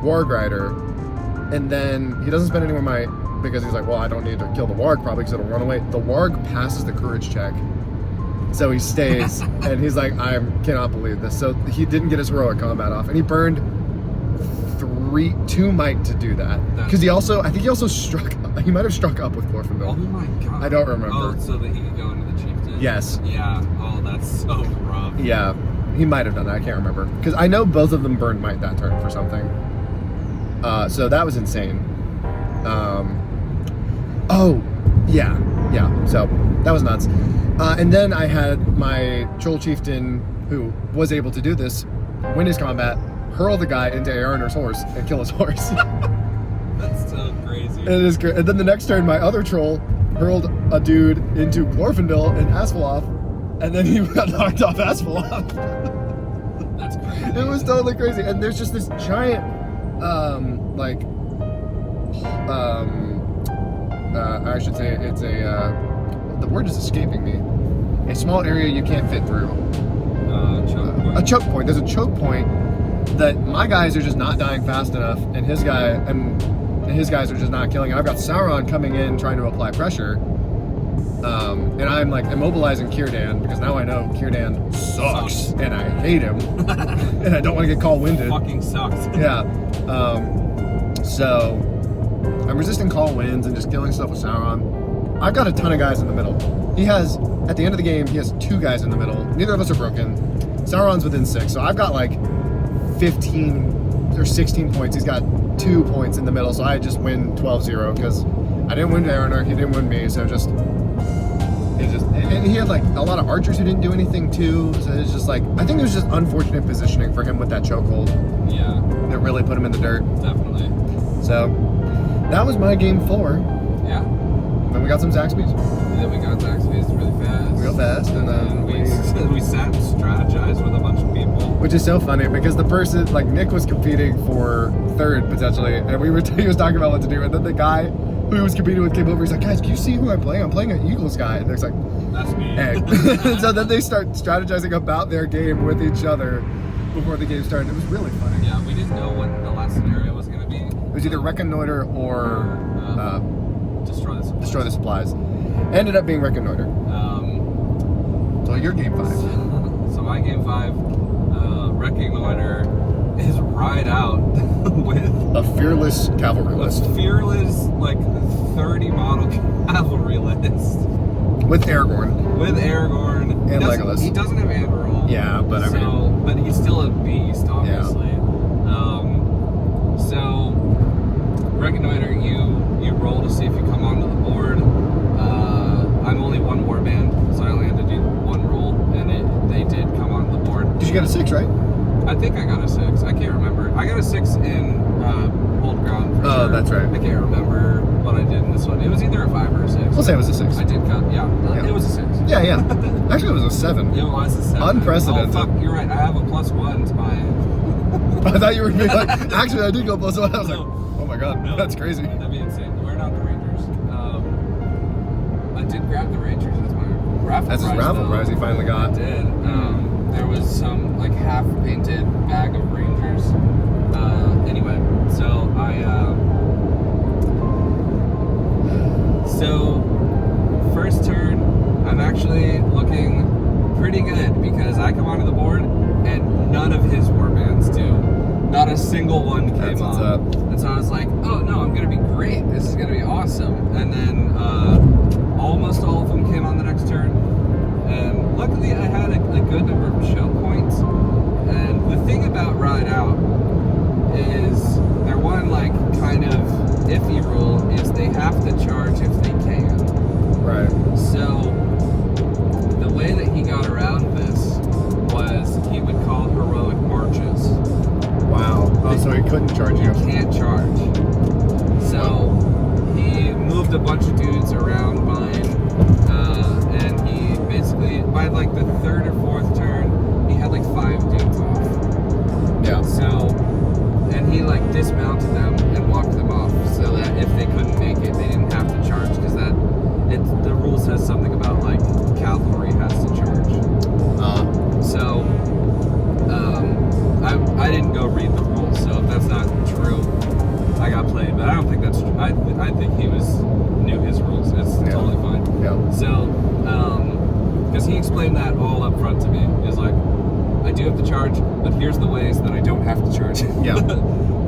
Warg Rider, and then he doesn't spend any more might because he's like, well, I don't need to kill the Warg probably because it'll run away. The Warg passes the courage check, so he stays, and he's like, I cannot believe this. So he didn't get his heroic combat off, and he burned 2 might to do that because I think he also struck. He might have struck up with Glorfindel. Oh my god. I don't remember. Oh, so that he could go into the chieftain? Yes. Yeah. Oh, that's so rough. Yeah, he might have done that. I can't remember because I know both of them burned might that turn for something. So that was insane. Oh, yeah. So that was nuts. And then I had my Troll Chieftain, who was able to do this, win his combat, hurl the guy into Earner's horse, and kill his horse. That's so crazy. It is great. And then the next turn, my other troll hurled a dude into Glorfindel and Asphaleth, and then he got knocked off Asphaleth. That's crazy. It was totally crazy. And there's just this giant, I should say it's the word is escaping me. A small area you can't fit through. Choke point. A choke point. There's a choke point that my guys are just not dying fast enough, and his guys are just not killing. I've got Sauron coming in trying to apply pressure, and I'm like immobilizing Kierdan because now I know Kierdan sucks and I hate him, and I don't want to get call winded. Fucking sucks. Yeah. So I'm resisting call winds and just killing stuff with Sauron. I've got a ton of guys in the middle. At the end of the game, he has 2 guys in the middle. Neither of us are broken. Sauron's within 6, so I've got like 15 or 16 points. He's got 2 points in the middle, so I just win 12-0 because I didn't win to Earner, he didn't win me, so and he had like a lot of archers who didn't do anything too, so it's just like, I think it was just unfortunate positioning for him with that chokehold. Yeah. That really put him in the dirt. Definitely. So that was my game 4. Yeah. Then we got some Zaxby's. then we got to Zaxby's really fast. Real fast, and then we sat and strategized with a bunch of people. Which is so funny because the person, like Nick, was competing for third potentially, and he was talking about what to do, and then the guy who he was competing with came over. He's like, "Guys, can you see who I'm playing? I'm playing an Eagles guy," and Nick's like, "That's me." Egg. So then they start strategizing about their game with each other before the game started. It was really funny. Yeah, we didn't know what the last scenario was going to be. It was either reconnoiter or destroy the supplies. Ended up being reconnoiter. So your game 5. So my game 5, reconnoiter is ride out with a fearless cavalry list. A fearless, like 30 model cavalry list. With Aragorn. And Legolas. He doesn't have Andorol. Yeah, but I mean, but he's still a beast, obviously. Yeah. So reconnoiter, you roll to see if you come onto the board. I'm only one warband, so I only had to do one roll, and they did come onto the board. Did you get a 6, right? I think I got a 6. I can't remember. I got a 6 in hold ground for sure. That's right. I can't remember what I did in this one. It was either a 5 or a 6. We'll say it was a 6. I did cut. Yeah. It was a 6. Yeah. Actually, it was a 7. It was a 7. Unprecedented. Oh, fuck, you're right. I have a +1 to my... I thought you were being like, actually, I did go +1. I was like, oh my god, that's crazy. That'd be insane. We're not the Rangers. I did grab the Rangers as my raffle prize. That's his raffle prize he finally got. I did. There was some like half-painted bag of Rangers. Anyway, so first turn, I'm actually looking pretty good because I come onto the board and none of his warbands do. Not a single one came on. And so I was like, oh no, I'm gonna be great. This is gonna be awesome. And then almost all of them came on the next turn. And luckily I had a good number of choke points. And the thing about Ride Out is their one like kind of iffy rule is they have to charge if they can. Right. So the way that he got around this was he would call heroic marches. Wow. Oh, so he couldn't charge you. He can't charge. So he moved a bunch of dudes around mine, and he basically, by like the 3rd or 4th turn, he had like 5 dudes off. Yeah. So, and he like dismounted them and walked them off so that if they couldn't make it, they didn't have to charge because the rule says something about like cavalry has to charge. So I didn't go read the rules, so if that's not true, I got played. But I don't think that's true. I think he knew his rules. It's totally fine. Yeah. So because he explained that all up front to me. He's like, I do have to charge, but here's the ways that I don't have to charge. Yeah.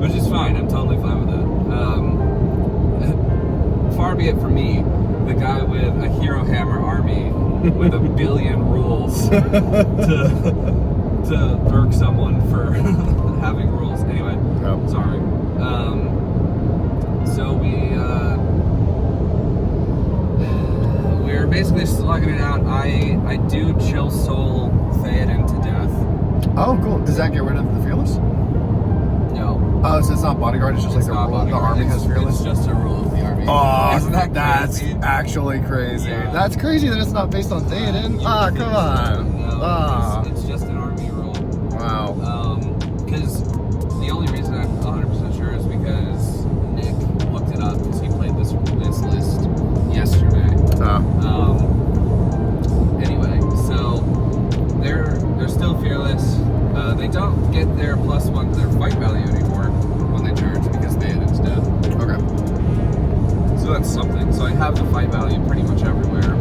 Which is fine. I'm totally fine with that. Far be it from me, the guy with a Hero Hammer army with 1 billion rules to irk someone for having rules. Anyway, sorry. So we're basically slugging it out. I do chill soul Theoden to death. Oh, cool. Does that get rid of the fearless? No. Oh, so it's not bodyguard. It's just like the army has fearless. It's just a rule of the army. Oh, isn't that that's crazy? actually crazy. Yeah. That's crazy that it's not based on Theoden. Come on. No, it's just an army rule. Wow. Because the only reason I'm 100% sure is because Nick looked it up because he played this list yesterday. Anyway, so they're still fearless. They don't get their +1 to their fight value anymore when they charge because Theoden's dead. Okay. So that's something. So I have the fight value pretty much everywhere.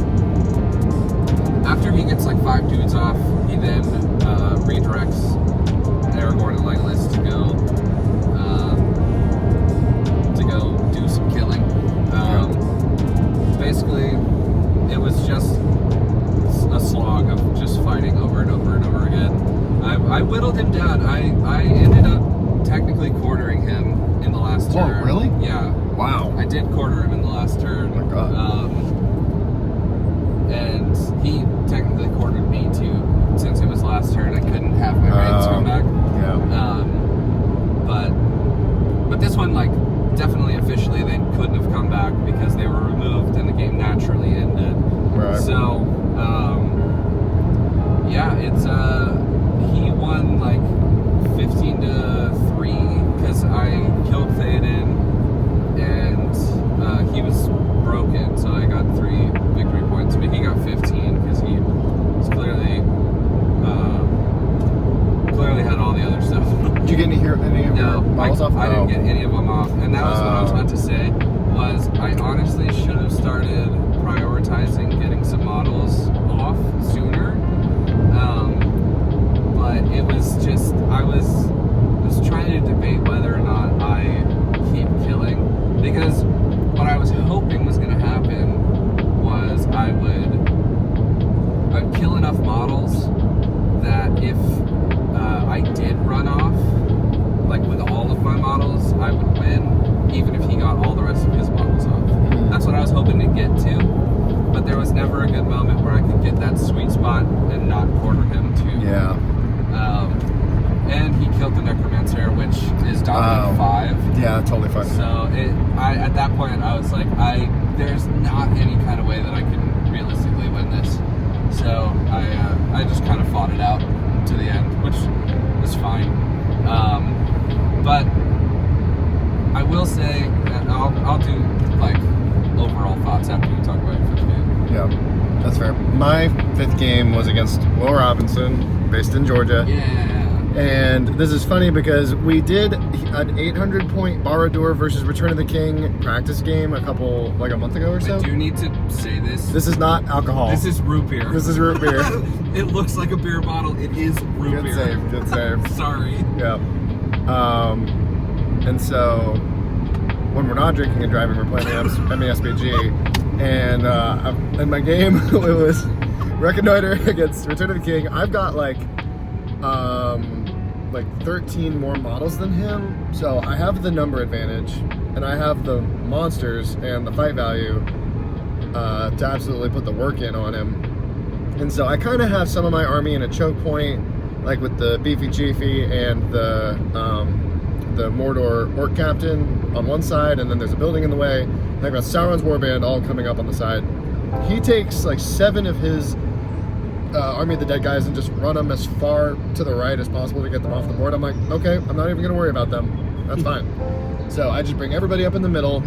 After he gets like 5 dudes off, he then redirects Aragorn and Legolas to go do some killing. Basically, it was just a slog of just fighting over and over and over again. I whittled him down. I ended up technically quartering him in the last turn. Oh, really? Yeah. Wow. I did quarter him in the last turn. Oh my god. And he technically quartered me too. Since it was last turn, I couldn't have my raids come back. Yeah. But this one, like, definitely officially they couldn't have come back because they were removed and the game naturally ended. it's he won like 15-3 because I killed Theoden and he was broken, so I got 3 victory points, but he got 15 because he was clearly had all the other stuff. Did you get any of your models off? I didn't get any of them off, and that was what I was about to say. Was I honestly should have started prioritizing getting some models off sooner, but it was just I was trying to debate whether or not I keep killing, because what I was hoping was going to happen was I'd kill enough models that if I did run off, like with all of my models, I would win, even if he got all the rest of his models off. That's what I was hoping to get to, but there was never a good moment where I could get that sweet spot and not corner him too. Yeah. And he killed the Necromancer, which is dominant 5. Yeah, totally fine. So at that point, I was like, there's not any kind of way that I can realistically win this. So I just kind of fought it out to the end, which was fine. But I will say that I'll do like overall thoughts after you talk about your 5th game. Yeah, that's fair. My 5th game was against Will Robinson, based in Georgia. Yeah. And this is funny because we did an 800-point Barad-dûr versus Return of the King practice game a month ago or so. I do need to say this. This is not alcohol. This is root beer. This is root beer. It looks like a beer bottle. It is root beer. Good save. Sorry. Yeah. And so when we're not drinking and driving, we're playing MESBG. And in my game, it was Reconnoiter against Return of the King. I've got like 13 more models than him, so I have the number advantage, and I have the monsters and the fight value to absolutely put the work in on him. And so I kind of have some of my army in a choke point, like with the Beefy Chiefy and the Mordor Orc Captain on one side, and then there's a building in the way. And I've got Sauron's Warband all coming up on the side. He takes like 7 of his Army of the Dead guys and just run them as far to the right as possible to get them off the board. I'm like, okay, I'm not even going to worry about them. That's fine. So I just bring everybody up in the middle.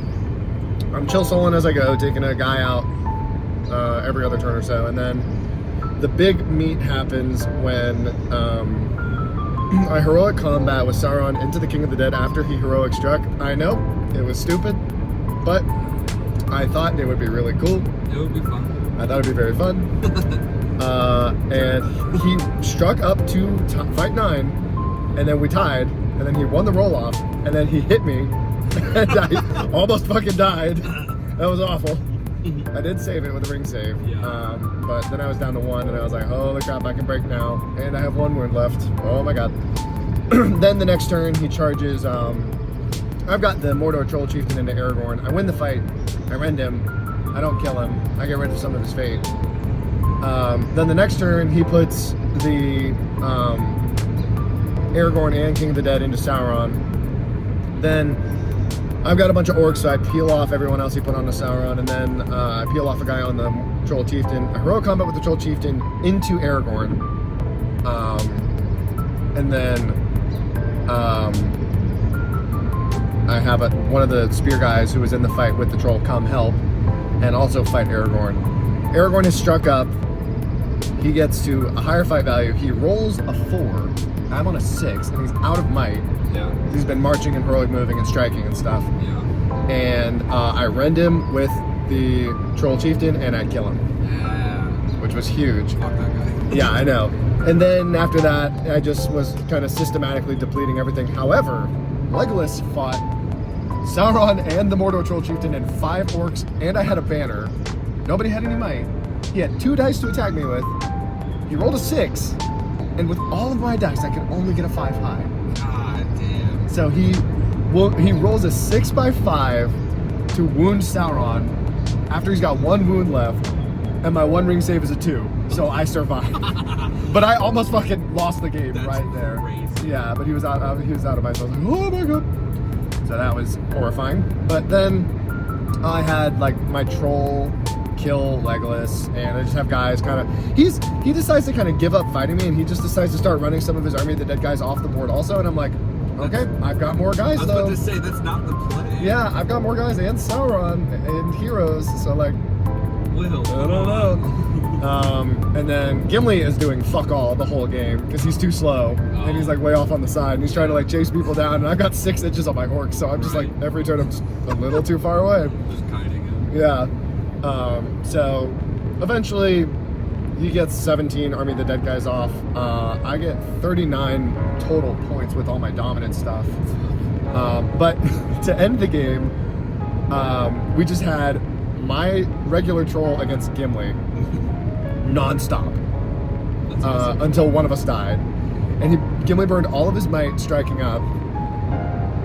I'm chill soloing as I go, taking a guy out every other turn or so. And then the big meet happens when I heroic combat with Sauron into the King of the Dead after he heroic struck. I know, it was stupid, but I thought it would be really cool. It would be fun. I thought it would be very fun. And he struck up to fight 9, and then we tied, and then he won the roll-off, and then he hit me, and I almost fucking died. That was awful. I did save it with a ring save, Yeah. but then I was down to 1, and I was like, holy crap, I can break now, and I have 1 wound left. Oh my god. Then the next turn, he charges, I've got the Mordor Troll Chieftain into Aragorn. I win the fight, I rend him, I don't kill him, I get rid of some of his fate. Then the next turn, he puts the Aragorn and King of the Dead into Sauron. Then I've got a bunch of orcs, so I peel off everyone else he put onto Sauron, and then I peel off a guy on the Troll Chieftain. A heroic combat with the Troll Chieftain into Aragorn. And then I have one of the spear guys who was in the fight with the troll come help and also fight Aragorn. Aragorn is struck up. He gets to a higher fight value. He rolls a 4. I'm on a 6, and he's out of might. Yeah. He's been marching and heroic moving and striking and stuff. Yeah. And I rend him with the Troll Chieftain, and I kill him, Yeah. which was huge. Fuck that guy. Yeah, I know. And then after that, I just was kind of systematically depleting everything. However, Legolas fought Sauron and the Mordor Troll Chieftain and 5 orcs, and I had a banner. Nobody had any might. He had 2 dice to attack me with. He rolled a 6, and with all of my dice, I could only get a 5 high. God damn. So he rolls a 6x5 to wound Sauron after he's got 1 wound left, and my 1 ring save is a 2, so I survived. But I almost fucking lost the game. That's right there. crazy. Yeah, but he was out of my. So I was like, oh my god. So that was horrifying. But then I had like my troll kill Legolas, and I just have guys kind of. He decides to kind of give up fighting me, and he just decides to start running some of his army of the dead guys off the board also, and I'm like, okay, I've got more guys I was though. about to say, that's not the play. Yeah, I've got more guys and Sauron and heroes, so like, Will. I don't know. And then Gimli is doing fuck all the whole game because he's too slow and he's like way off on the side and he's trying to like chase people down, and I've got 6 inches on my orc, so I'm just like every turn I'm just a little too far away. Just kiting him. Yeah. So eventually he gets 17 Army of the Dead guys off. I get 39 total points with all my dominant stuff. But to end the game, we just had my regular troll against Gimli non-stop until one of us died. And Gimli burned all of his might striking up.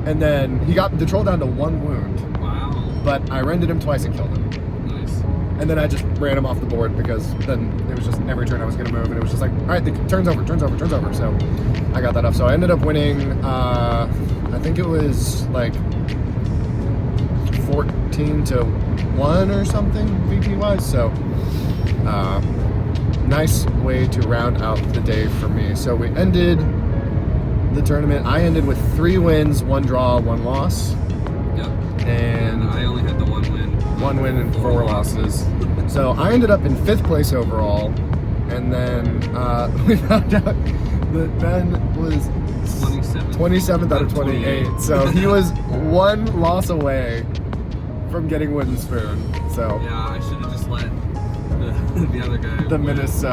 And then he got the troll down to 1 wound. Wow. But I rended him twice and killed him. Nice. And then I just ran him off the board because then it was just every turn I was going to move, and it was just like, all right, the turn's over. So I got that up. So I ended up winning, I think it was like 14-1 or something VP-wise. So nice way to round out the day for me. So we ended the tournament. I ended with 3 wins, 1 draw, 1 loss. Yep. And I only had the 1 win. 1 win and 4 losses. So I ended up in 5th place overall, and then we found out that Ben was 27th out of 28. So he was 1 loss away from getting wooden spoon. So Yeah, I should have just let the other guy. the win. Midas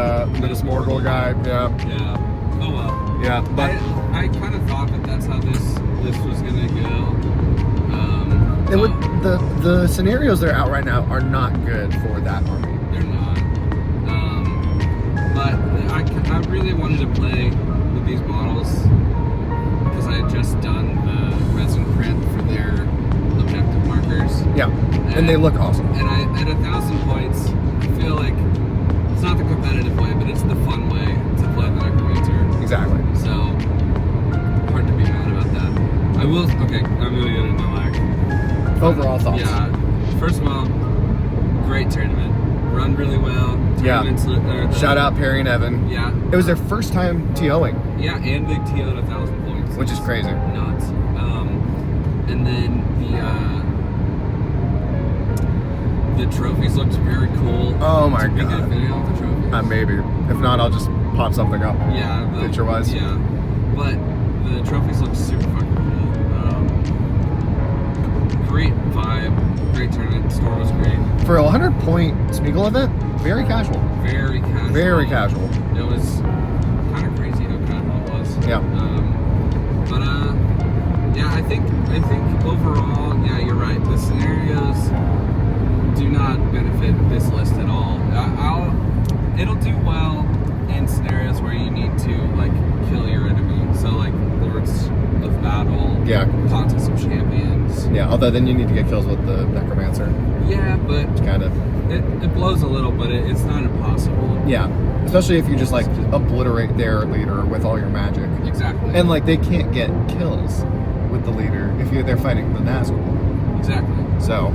Morgul guy, yeah. Yeah. Oh well. Yeah, but I kind of thought that that's how this was gonna go. it would, the scenarios that are out right now are not good for that army. They're not. But I really wanted to play with these models because I had just done the resin print for their objective markers. Yeah, and they look awesome. And at 1,000 points, I feel like it's not the competitive way, but it's the fun way to play the Necromancer. Exactly. So hard to be mad about that. I will. Okay, I'm gonna get into like Overall thoughts. Yeah. First of all, great tournament. Run really well. Yeah. Tournaments, Shout out Perry and Evan. Yeah. It was their first time TOing, Yeah, and they TO'd 1,000 points. which is crazy. Nuts. And then the trophies looked very cool. Oh my Make a god. video of the trophies. Maybe. If not, I'll just pop something up. Yeah. Picture-wise. Yeah. But the trophies look super fucking cool. Great vibe. Great tournament. The store was great. For a 100-point Smeagol event, very casual. Very casual. Very casual. It was kind of crazy how casual it was. Yeah. Yeah, I think overall, yeah, you're right. The scenarios do not benefit this list at all. It'll do well in scenarios where you need to like kill your enemy. So like Lords of Battle, Yeah. Contest of Champions. Yeah, although then you need to get kills with the Necromancer. Yeah, but Kind of. it blows a little, but it's not impossible. Yeah. Especially if you just like obliterate their leader with all your magic. Exactly. And like they can't get kills with the leader if they're fighting the Nazgul. Exactly. So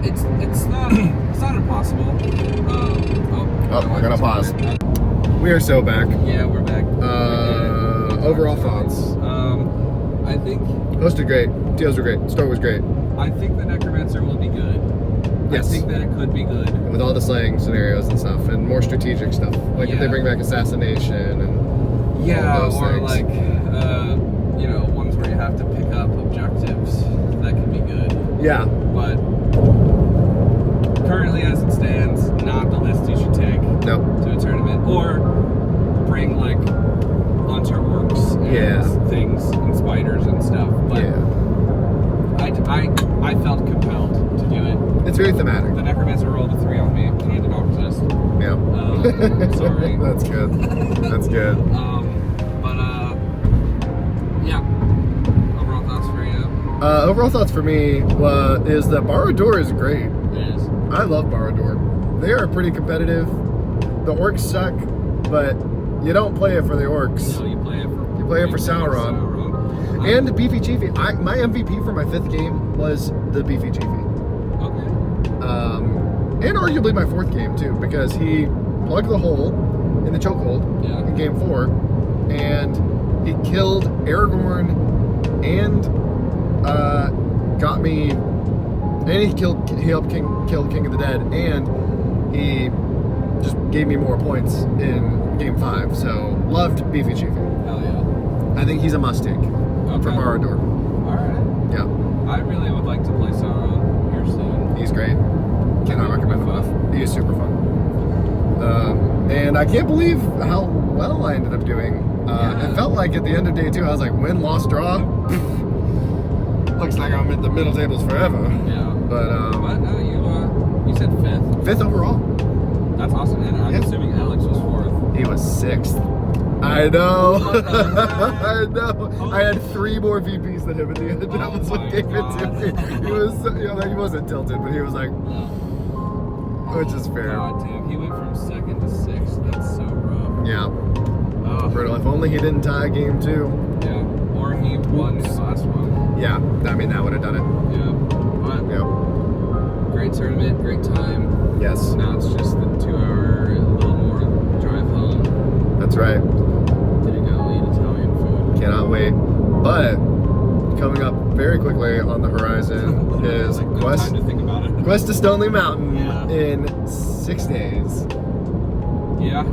it's not impossible. we're gonna pause. We are so back. Yeah, we're back. Overall thoughts. I think Hosted great. TOs were great. Store was great. I think the Necromancer will be good. Yes. I think that it could be good. With all the slaying scenarios and stuff, and more strategic stuff. Like if they Yeah. bring back assassination and Yeah, all those or things. like ones where you have to pick up objectives. That could be good. Yeah. But currently, as it stands, not the list you should take No. to a tournament. Or bring like hunter orcs and Yeah. things and spiders and stuff. But Yeah. I felt compelled to do it. It's very thematic. The Necromancer rolled a 3 on me, and I did not resist. Yeah. Sorry. That's good. That's good. Yeah. Overall thoughts for you? Overall thoughts for me is that Barad-dûr is great. It is. I love Barad-dûr. They are pretty competitive. The orcs suck, but you don't play it for the orcs. So you play it for Sauron. And the Beefy Chiefy. My MVP for my 5th game was the Beefy Chiefy. Okay. and arguably my fourth game too, because he plugged the hole in the chokehold in game 4, and he killed Aragorn and got me, and he helped kill King of the Dead, and he just gave me more points in game 5. So loved Beefy Chiefy. Hell yeah. I think he's a must take for Barad-dûr. Alright. Yeah, I really would like to play Sauron here soon. he's great. Cannot recommend him enough. He is super fun. And I can't believe how well I ended up doing. It felt like at the end of day 2, I was like, win, loss, draw. Looks like I'm at the middle tables forever. Yeah. But no, you said 5th. 5th overall. That's awesome. And I'm assuming Alex was 4th. He was 6th. I know. I know. I had 3 more VPs than him at the end. That was what gave it to me. He was, he wasn't tilted, but he was like, which is fair. God damn, he went from 2nd to 6th. That's so rough. Yeah. Oh. Brutal. If only he didn't tie game 2. Yeah. Or he won his last one. Yeah. I mean, that would have done it. Yeah. But Yeah. great tournament, great time. Yes. Now it's just the 2-hour, a little more drive home. That's right. Gonna go eat Italian food. Cannot wait. But coming up very quickly on the horizon is Like, no Quest time to think about it. Quest to Stoneleigh Mountain Yeah. in 6 days. Yeah.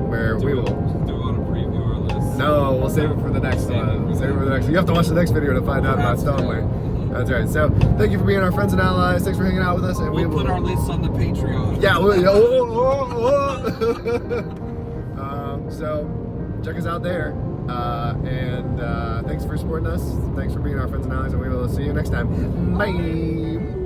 Where we will. Do we want to preview our list? No, we'll save it for the next one. Save it for the next one. You have to watch the next video to find out about Stoneleigh. That's right. So thank you for being our friends and allies. Thanks for hanging out with us, and We'll we will put our lists on the Patreon. Yeah. So check us out there. And thanks for supporting us. Thanks for being our friends and allies, and we will see you next time. Bye.